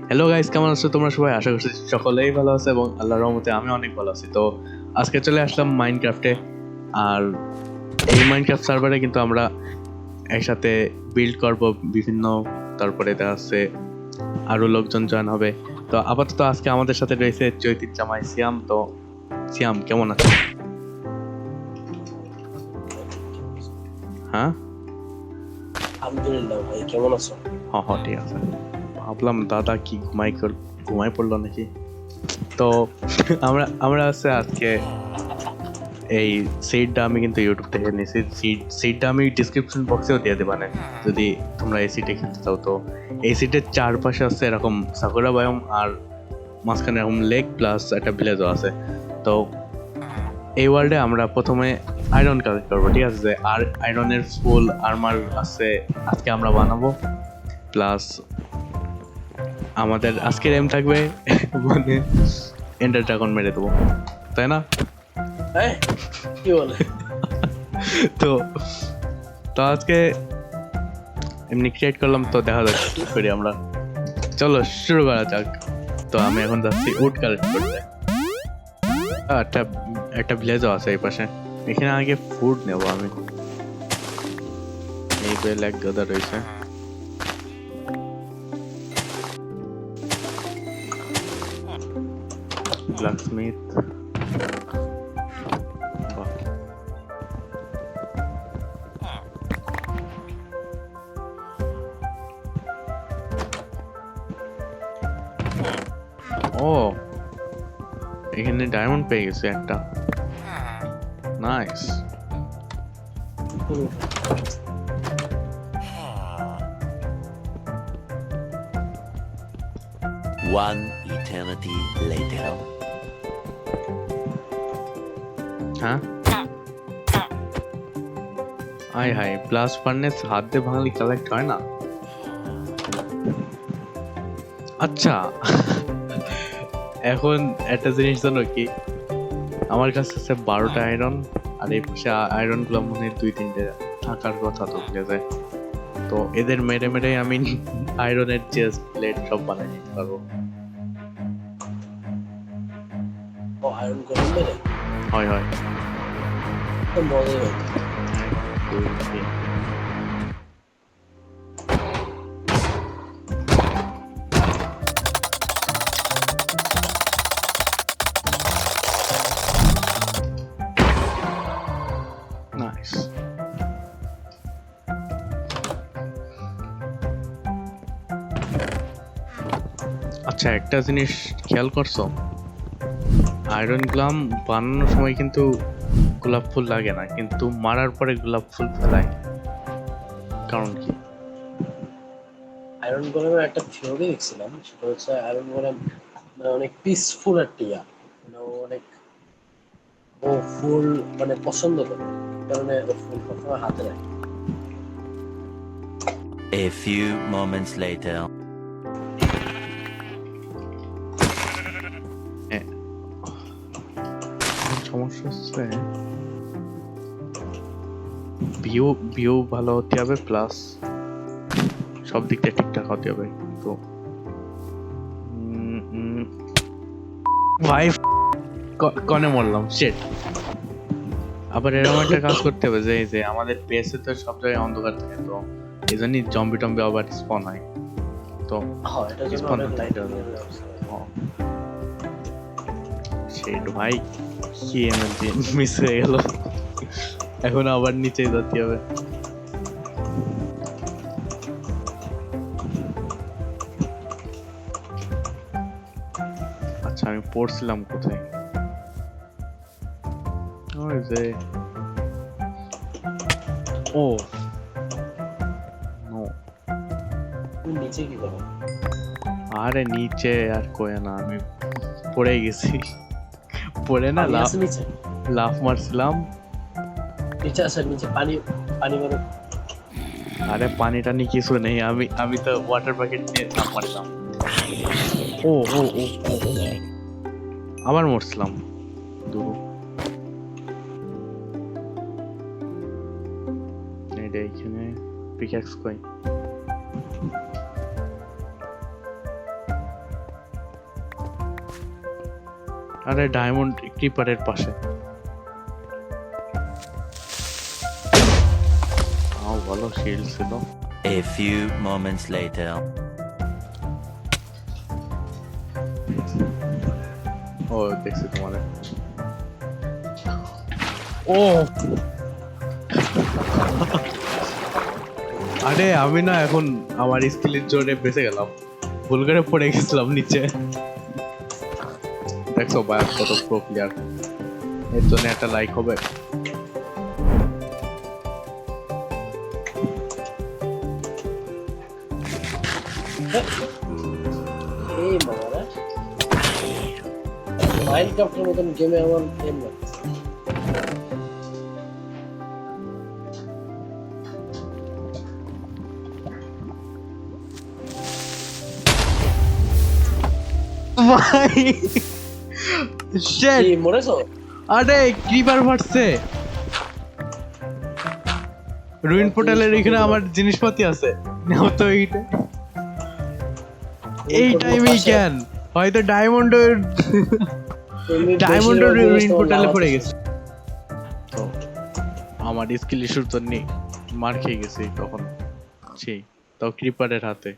Hello guys, কেমন আছো তোমরা সবাই? আশা করছি সকলেই ভালো আছে এবং আল্লাহর রহমতে আমি অনেক ভালো আছি। তো আজকে চলে আসলাম মাইনক্রাফটে। আর এই মাইনক্রাফট সার্ভারে কিন্তু আমরা একসাথে বিল্ড করব বিভিন্ন, তারপরে দেখা যাচ্ছে আরো লোকজন জয়েন হবে। তো আপাতত আজকে আমাদের সাথে রয়েছে চৈতির জামাই সিয়াম। তো সিয়াম কেমন আছে? হ্যাঁ আলহামদুলিল্লাহ ভাই, কেমন আছো? হ্যাঁ হ্যাঁ, ঠিক আছে। ভাবলাম দাদা কি ঘুমাই পড়লো নাকি। তো আমরা আমরা আছে আজকে এই সিটটা আমি কিন্তু ইউটিউব থেকে নিয়েছি। সিটটা আমি ডিসক্রিপশন বক্সেও দিয়ে দেবো, মানে যদি তোমরা এই সিটে খেলতে চাও। তো এই সিটের চারপাশে আছে এরকম সাকুরা বায়ম, আর মাঝখানে এরকম লেক প্লাস একটা ভিলেজও আছে। তো এই ওয়ার্ল্ডে আমরা প্রথমে আয়রন কালেক্ট করবো, ঠিক আছে? আর আয়রনের ফুল আর্মার আছে আজকে আমরা বানাবো। প্লাস আমাদের আজকের এম থাকবে মানে এন্ডার ড্রাগন মেরে দেবো, তাই না? হ্যাঁ, কি বলে? তো তো আজকে এমনি ক্রিয়েট করলাম, তো দেখা যাক কি করি আমরা। চলো শুরু করা যাক। তো আমি এখন যাচ্ছি উড কালেক্ট করতে। একটা একটা ভিলেজও আছে এই পাশে। এখানে আগে ফুড নেব আমি। এই বেল এক গাদা রয়েছে। ব্ল্যাকস্মিথ, ও এখানে ডায়মন্ড পেয়ে গেছে একটা, নাইস। One eternity later. হ্যাঁ হাই হাই, ব্লাস্ট ফার্নেস হাত দিয়ে ভাঙলি কালেক্ট হয় না? আচ্ছা এখন একটা জিনিস জানো কি, আমার কাছে আছে 12টা আয়রন, আর এই পাশে আয়রন গুলো মনে হয় 2-3টে থাকার কথা। তো যায়, তো এদের মেরে মেরে আমি আয়রনের চেস্ট প্লেট সব বানিয়ে নিতে পারবো। ও আয়রন গরম মেরে হয় হয়। তো মজাই হয়। 1, 2, 3। নাইস। আচ্ছা একটা জিনিস খেয়াল করছো, আয়রন গ্লাম বানানোর সময় কিন্তু গোলাপ ফুল লাগে না, কিন্তু মারার পরে গোলাপ ফুল ফেলায়, কারণ কি? আয়রন গরমের একটা থিওরি দেখছিলাম, সেটা হচ্ছে আয়রন গরম মানে অনেক পিসফুল একটা ইয়া, মানে ও অনেক ও ফুল মানে পছন্দ করে, এই কারণে ও ফুল সবসময় হাতে রাখে। A few moments later. সমস্যা হচ্ছে ভিউ ভালো হতে হবে, প্লাস সব দিক থেকে ঠিকঠাক হতে হবে। তো ভাই কনে মরলাম, শেট। আবার এরকম একটা কাজ করতে হবে যে যে আমাদের পেসে তো সব জায়গায় অন্ধকার থাকে, তো এই জন্যই জম্বি টম্বি আবার স্পন হয়। তো হ্যাঁ, এটার জন্য স্পন অনেক হতে লাইটিং হবে। এর ব্যবস্থা আছে। শেট ভাই, কি এনার্জি মিস হয়ে গেল। এখন আবার নিচে যেতে হবে। আচ্ছা আমি পড়ছিলাম কোথায়, ওই যে ও নো, তুমি নিচে কি করো? আরে নিচে আর কয়ে না, আমি পড়ে গেছি। পড়ে না পানি লাফ আছে নিচে? লাফ মারছিলাম। নিচে আছে, নিচে পানি, পানি মানে আরে পানি টানি কিছু নেই, আমি আমি তো ওয়াটার বাকেট নিয়ে লাফ মারলাম। ও ও ও ও, আবার মরছিলাম। দূর এটা এখানে পিক্যাক্স কই? আরে ডায়মন্ড ক্রিপারের পাশে। ভালো শিল্ড ছিল। A few moments later. ও দেখছি তোমাদের। ও আরে আমি না এখন আমার স্কিলের জোরে বেঁচে গেলাম, ভুল করে পড়ে গেছিলাম নিচে। দেখছো ভাই কত প্রো প্লেয়ার, এর জন্য একটা লাইক হবে। এই মামারা মাইনক্রাফটের মতন গেমে আমার গেম লাগছে। ভাই শিট, কি মরেছো? আরে ক্রিপার ফাটছে। রুইন পোর্টালের এখানে আমার জিনিসপাতি আছে, নাও তো এইটা। এই টাইমেই কেন হয়তো ডায়মন্ডের রুইন পোর্টালে পড়ে গেছে। তো আমার স্কিল ইস্যুর জন্য মার খেয়ে গেছি তখন, সেই তাও ক্রিপারের হাতে।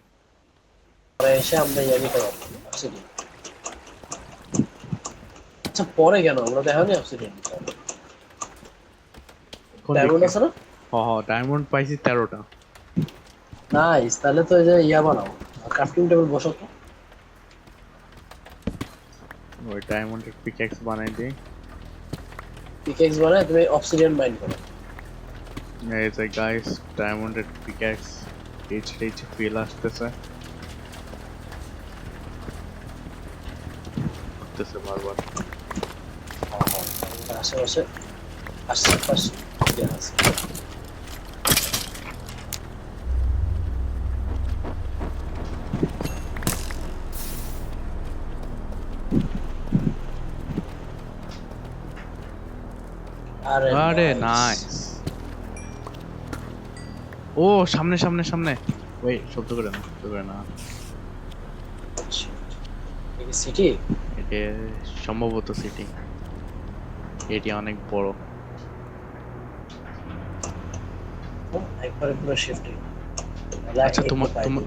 এসে আমরা ইয়া নিতে পারবো অবসিডিয়ান। আচ্ছা পরে কেন আমরা দেখা হয়নি অবসিডিয়ান নিতে হবে? ডায়মন্ড আছে না? ডায়মন্ড পাইছি 13টা। নাইস, তাহলে তো এই যে ইয়া বানাও, ক্রাফটিং টেবিল বসাও তো। ওই ডায়মন্ডের পিক্যাক্স বানাই দিই। পিকেক্স বানায় তুমি অবসিডিয়ান মাইন করো। এই যে গাইস ডায়মন্ডের পিক্যাক্স এইচ ফিল আসতেছে বারবার। আশেপাশে আশেপাশে কি আছে? আরে নাইস। ও সামনে সামনে সামনে, ওই শব্দ করে না। সিটি এটা সম্ভবত সিটি, এটি অনেক বড়। একবারে পুরো শিফটিং। আচ্ছা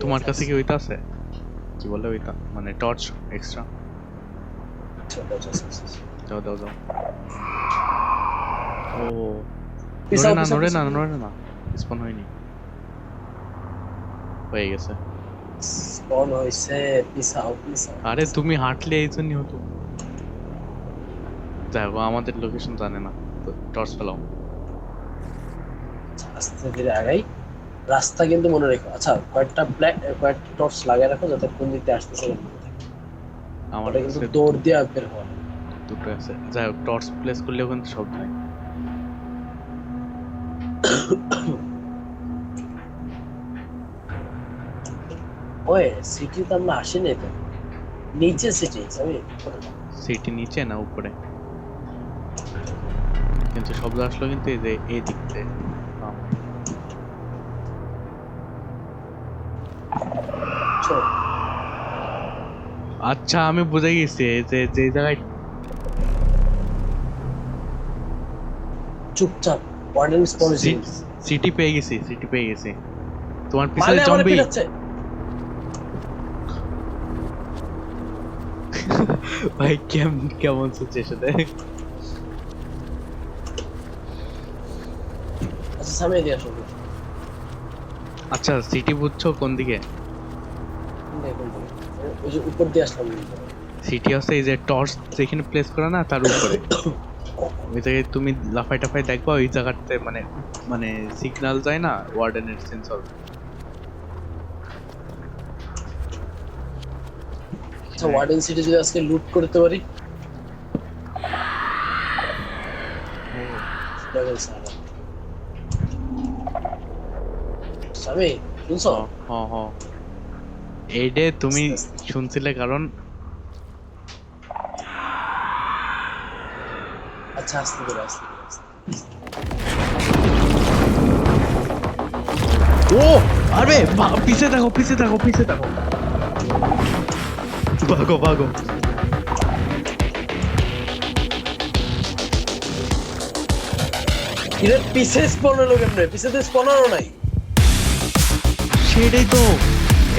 তোমার কাছে কি ওইটা আছে, কি বলে ওইটা, মানে টর্চ এক্সট্রা? দাও ও নড়ে না স্পন হয়নি, হয়ে গেছে। স্পন হইছে, পিছাও। আরে তুমি হাঁটলে এই জন্যই হতো। যাই হোক আমাদের লোকেশন জানে না, তো টর্চ ফেলাও। আস্তে ধীরে আগাই, রাস্তা কিন্তু মনে রেখো। আচ্ছা কয়েকটা টর্চ লাগিয়ে রাখো যাতে কোন দিক দিয়ে আসতেছে। আমার কিন্তু দৌড় দিয়ে বের হওয়া দুটো আছে। যাই হোক টর্চ প্লেস করলেও কিন্তু সব নাই। ওই সিটি তো আমরা আসিনি তো, নিচে সিটি আমি সিটি নিচে না উপরে, কিন্তু শব্দ আসলো কিন্তু এই যে এই দিক থেকে। আচ্ছা আমি বুঝে গেছি, যে যে জায়গায় চুপচাপ ওয়ার্ডেন স্পন সিটি পেয়ে গেছি। তোমার পিছনে জম্বি। ভাই কেমন সিচুয়েশন? আচ্ছা সামনে দিয়ে আসো। আচ্ছা সিটি বুঝছো কোন দিকে? ওই যে উপর দিয়ে আসলাম। সিটি আছে এই যে টর্চ যেখানে প্লেস করা না তার উপরে, ওই জায়গায় তুমি লাফাই টাফাই দেখবা, ওই জায়গাতে মানে সিগন্যাল যায় না ওয়ার্ডেনের সেন্সর। আচ্ছা ওয়ার্ডেন সিটি যদি আজকে লুট করতে পারি, সামনে শুনছো? এইডে তুমি শুনছিলে কারণ। আচ্ছা আস্তে করে ও আরে পিছে থাকো ভাগো কিরে পিছে স্পন হলো কেমনে? পিছে তো স্পনারও নাই। সেটাই তো,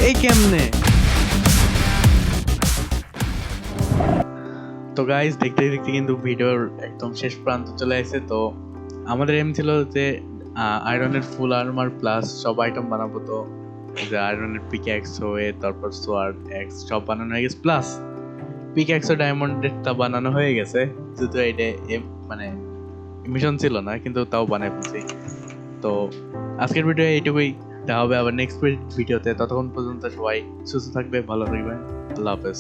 এই কেমনে? তো গাইস দেখতে দেখতে কিন্তু ভিডিওর একদম শেষ প্রান্ত চলে আসছে। তো আমাদের এম ছিল যে আয়রনের ফুল আর্মার প্লাস সব আইটেম বানাবো। তো যে আয়রনের পিক্যাক্স হয়ে তারপর সোয়ার্ড এক্স সব বানানো হয়ে গেছে, প্লাস পিক্যাক্স ও ডায়মন্ডেরটা বানানো হয়ে গেছে, যেহেতু এটা মানে মিশন ছিল না, কিন্তু তাও বানাই ফেলছি। তো আজকের ভিডিও এইটুকুই, দেখা হবে আবার নেক্সট ভিডিওতে। ততক্ষণ পর্যন্ত সবাই সুস্থ থাকবে, ভালো থাকবেন, আল্লাহ হাফেজ।